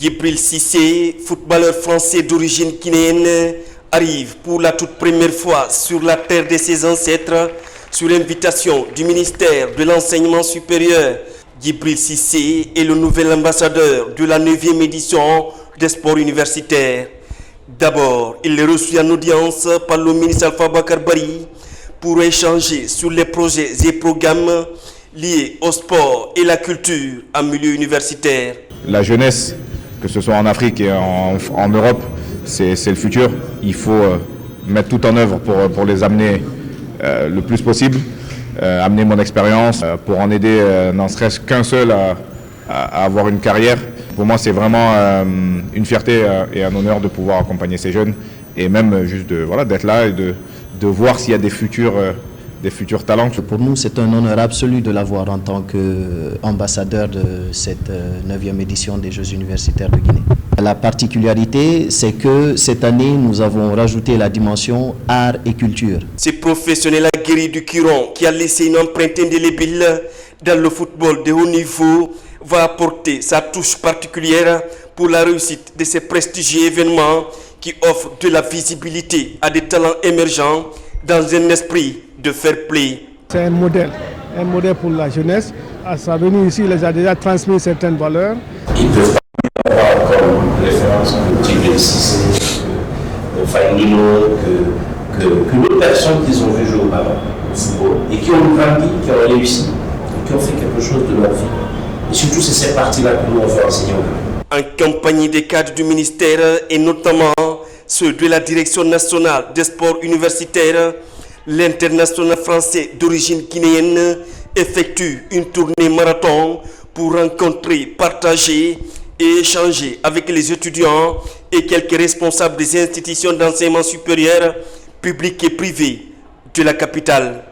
Djibril Cissé, footballeur français d'origine guinéenne, arrive pour la toute première fois sur la terre de ses ancêtres sur l'invitation du ministère de l'Enseignement supérieur. Djibril Cissé est le nouvel ambassadeur de la 9e édition des sports universitaires. D'abord, il est reçu en audience par le ministre Alpha Bakar Bari pour échanger sur les projets et programmes liés au sport et la culture en milieu universitaire. La jeunesse, que ce soit en Afrique et en Europe, c'est le futur. Il faut mettre tout en œuvre pour les amener le plus possible, amener mon expérience pour en aider n'en serait-ce qu'un seul à avoir une carrière. Pour moi, c'est vraiment une fierté et un honneur de pouvoir accompagner ces jeunes et même juste d'être là et de voir s'il y a des futurs talents. Pour nous, c'est un honneur absolu de l'avoir en tant qu'ambassadeur de cette 9e édition des Jeux universitaires de Guinée. La particularité, c'est que cette année, nous avons rajouté la dimension art et culture. Ce professionnel aguerri du Quiron qui a laissé une empreinte indélébile dans le football de haut niveau va apporter sa touche particulière pour la réussite de ces prestigieux événements qui offrent de la visibilité à des talents émergents dans un esprit de fair play. C'est un modèle pour la jeunesse. À sa venue ici, il les a déjà transmis certaines valeurs. Ils peuvent avoir comme référence le Djibril Cissé, Faïnino, que d'autres personnes qu'ils ont vu jouer au ballon, au football, et qui ont grandi, qui ont réussi, qui ont fait quelque chose de leur vie. Et surtout, c'est cette partie-là que nous, on veut enseigner. En compagnie des cadres du ministère et notamment ceux de la Direction nationale des sports universitaires, l'international français d'origine guinéenne effectue une tournée marathon pour rencontrer, partager et échanger avec les étudiants et quelques responsables des institutions d'enseignement supérieur, publics et privés de la capitale.